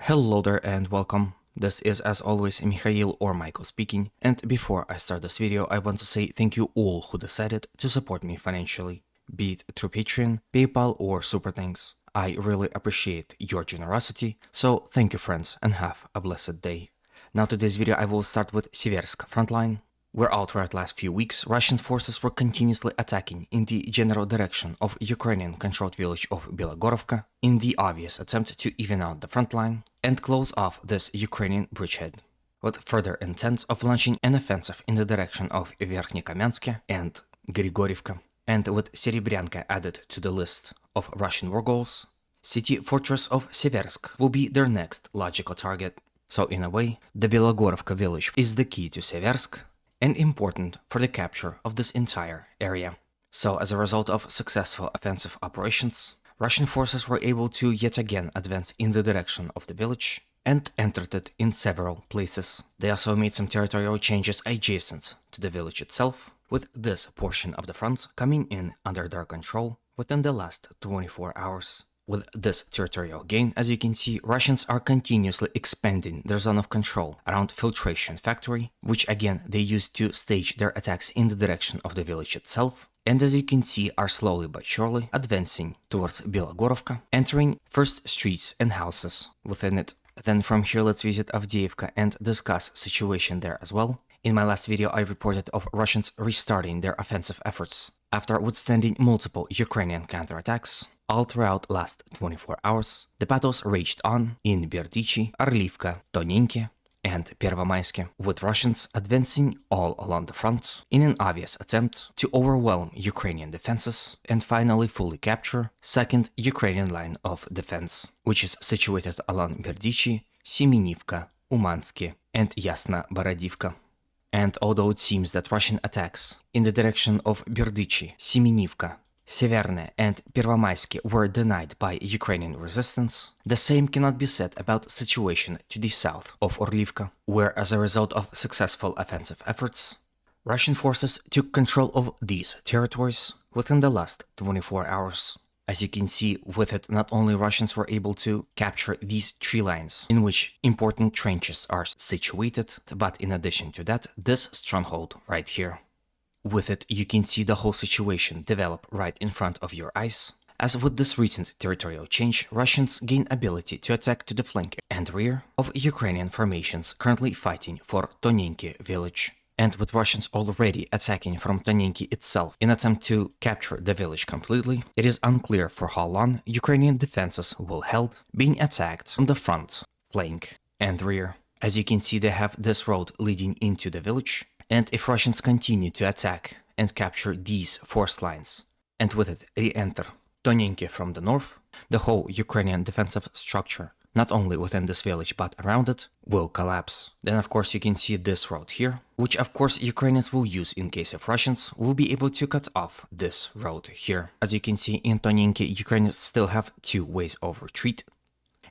Hello there and welcome. This is as always Mikhail or Michael speaking, and before I start this video I want to say thank you all who decided to support me financially, be it through Patreon, PayPal or Super Thanks. I really appreciate your generosity, so thank you friends and have a blessed day. Now today's video I will start with Siversk frontline, where all throughout last few weeks Russian forces were continuously attacking in the general direction of Ukrainian-controlled village of Bilogorovka in the obvious attempt to even out the front line and close off this Ukrainian bridgehead, with further intent of launching an offensive in the direction of Verkhnekamensk and Grigorivka, and with Serebryanka added to the list of Russian war goals, city fortress of Siversk will be their next logical target. So in a way, the Bilogorovka village is the key to Siversk, and important for the capture of this entire area. So as a result of successful offensive operations, Russian forces were able to yet again advance in the direction of the village and entered it in several places. They also made some territorial changes adjacent to the village itself, with this portion of the front coming in under their control within the last 24 hours. With this territorial gain, as you can see, Russians are continuously expanding their zone of control around Filtration Factory, which again they use to stage their attacks in the direction of the village itself, and as you can see are slowly but surely advancing towards Bilogorovka, entering first streets and houses within it. Then from here let's visit Avdiivka and discuss situation there as well. In my last video I reported of Russians restarting their offensive efforts after withstanding multiple Ukrainian counterattacks. All throughout last 24 hours, the battles raged on in Berdichi, Orlivka, Tonenki, and Pervomayske, with Russians advancing all along the front in an obvious attempt to overwhelm Ukrainian defenses and finally fully capture second Ukrainian line of defense, which is situated along Berdichi, Semenivka, Umansky, and Yasna Borodivka. And although it seems that Russian attacks in the direction of Berdichi, Semenivka, Severne and Pervomayske were denied by Ukrainian resistance, the same cannot be said about the situation to the south of Orlivka, where as a result of successful offensive efforts, Russian forces took control of these territories within the last 24 hours. As you can see, with it not only Russians were able to capture these tree lines in which important trenches are situated, but in addition to that, this stronghold right here. With it, you can see the whole situation develop right in front of your eyes. As with this recent territorial change, Russians gain ability to attack to the flank and rear of Ukrainian formations currently fighting for Tonenki village. And with Russians already attacking from Tonenki itself in attempt to capture the village completely, it is unclear for how long Ukrainian defenses will hold, being attacked from the front, flank, and rear. As you can see, they have this road leading into the village. And if Russians continue to attack and capture these force lines, and with it re-enter Tonenki from the north, the whole Ukrainian defensive structure, not only within this village but around it, will collapse. Then of course you can see this road here, which of course Ukrainians will use in case of Russians will be able to cut off this road here. As you can see in Tonenki, Ukrainians still have two ways of retreat,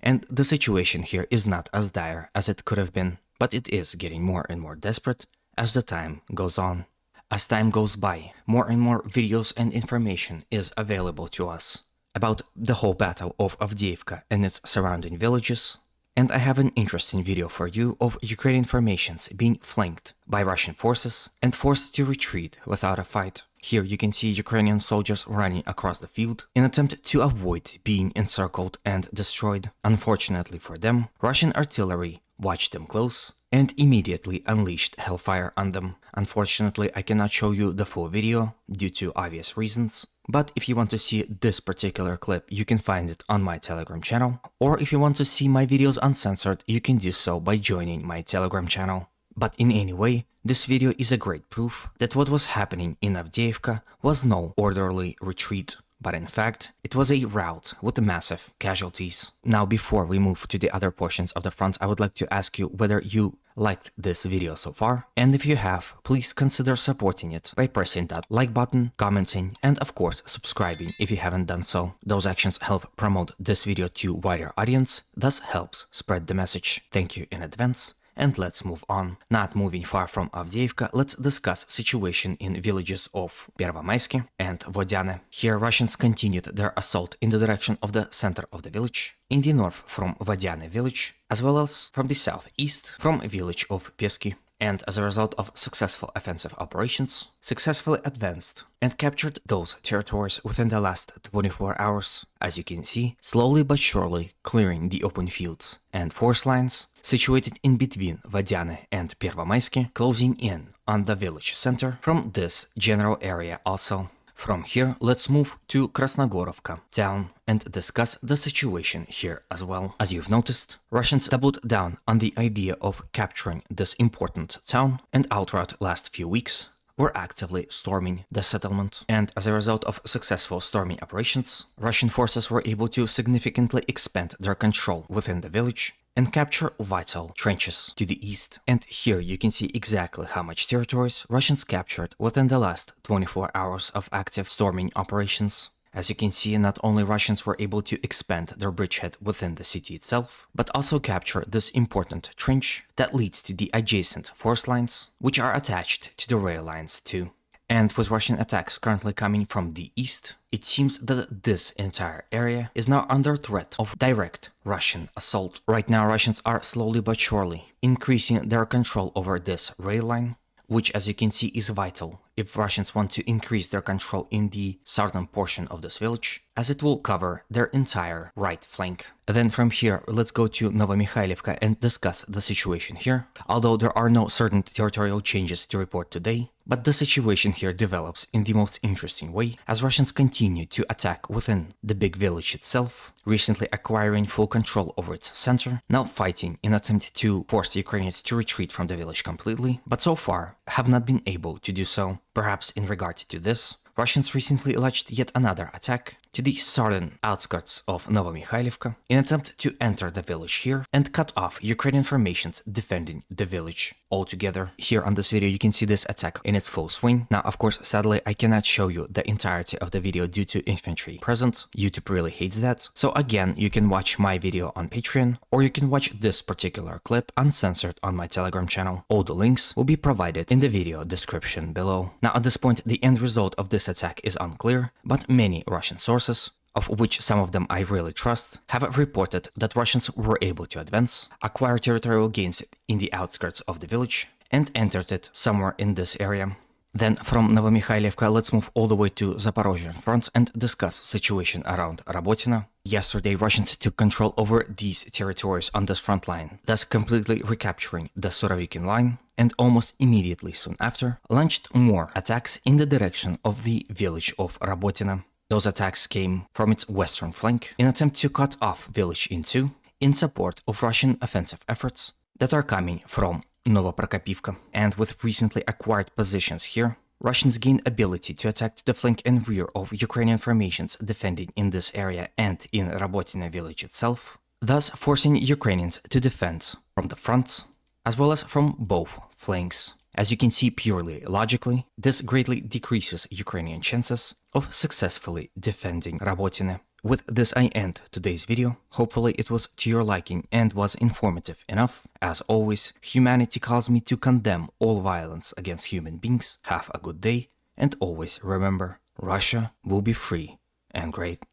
and the situation here is not as dire as it could have been, but it is getting more and more desperate as the time goes on. As time goes by, more and more videos and information is available to us about the whole battle of Avdiivka and its surrounding villages, and I have an interesting video for you of Ukrainian formations being flanked by Russian forces and forced to retreat without a fight. Here you can see Ukrainian soldiers running across the field in attempt to avoid being encircled and destroyed. Unfortunately for them, Russian artillery watched them close and immediately unleashed hellfire on them. Unfortunately, I cannot show you the full video due to obvious reasons, but if you want to see this particular clip, you can find it on my Telegram channel, or if you want to see my videos uncensored, you can do so by joining my Telegram channel. But in any way, this video is a great proof that what was happening in Avdiivka was no orderly retreat, but in fact, it was a rout with massive casualties. Now, before we move to the other portions of the front, I would like to ask you whether you liked this video so far, and if you have, please consider supporting it by pressing that like button, commenting, and of course subscribing if you haven't done so. Those actions help promote this video to wider audience, thus helps spread the message. Thank you in advance, and let's move on. Not moving far from Avdiivka, let's discuss situation in villages of Pervomaisky and Vodyane. Here Russians continued their assault in the direction of the center of the village, in the north from Vodyane village, as well as from the southeast from village of Pesky. And as a result of successful offensive operations, successfully advanced and captured those territories within the last 24 hours, as you can see, slowly but surely clearing the open fields and force lines situated in between Vodyane and Pervomaisky, closing in on the village center from this general area also. From here, let's move to Krasnohorivka town and discuss the situation here as well. As you've noticed, Russians doubled down on the idea of capturing this important town, and all throughout last few weeks were actively storming the settlement. And as a result of successful storming operations, Russian forces were able to significantly expand their control within the village and capture vital trenches to the east. And here you can see exactly how much territories Russians captured within the last 24 hours of active storming operations. As you can see, not only Russians were able to expand their bridgehead within the city itself, but also capture this important trench that leads to the adjacent force lines, which are attached to the rail lines too. And with Russian attacks currently coming from the east, it seems that this entire area is now under threat of direct Russian assault. Right now, Russians are slowly but surely increasing their control over this rail line, which, as you can see, is vital if Russians want to increase their control in the southern portion of this village, as it will cover their entire right flank. Then from here, let's go to Novomykhailivka and discuss the situation here. Although there are no certain territorial changes to report today, but the situation here develops in the most interesting way as Russians continue to attack within the big village itself, recently acquiring full control over its center, now fighting in attempt to force Ukrainians to retreat from the village completely, but so far have not been able to do so. Perhaps in regard to this, Russians recently launched yet another attack to the southern outskirts of Novomykhailivka in attempt to enter the village here and cut off Ukrainian formations defending the village altogether. Here on this video you can see this attack in its full swing. Now of course sadly I cannot show you the entirety of the video due to infantry present. YouTube really hates that. So again, you can watch my video on Patreon, or you can watch this particular clip uncensored on my Telegram channel. All the links will be provided in the video description below. Now at this point the end result of this attack is unclear, but many Russian sources, of which some of them I really trust, have reported that Russians were able to advance, acquire territorial gains in the outskirts of the village, and entered it somewhere in this area. Then from Novomykhailivka, let's move all the way to Zaporizhzhia front and discuss situation around Rabotina. Yesterday, Russians took control over these territories on this front line, thus completely recapturing the Surovikin line, and almost immediately soon after, launched more attacks in the direction of the village of Rabotina. Those attacks came from its western flank in attempt to cut off village in two in support of Russian offensive efforts that are coming from Novoprokopivka. And with recently acquired positions here, Russians gain ability to attack the flank and rear of Ukrainian formations defending in this area and in Rabotina village itself, thus forcing Ukrainians to defend from the front as well as from both flanks. As you can see purely logically, this greatly decreases Ukrainian chances of successfully defending Rabotina. With this I end today's video. Hopefully it was to your liking and was informative enough. As always, humanity calls me to condemn all violence against human beings. Have a good day, and always remember, Russia will be free and great.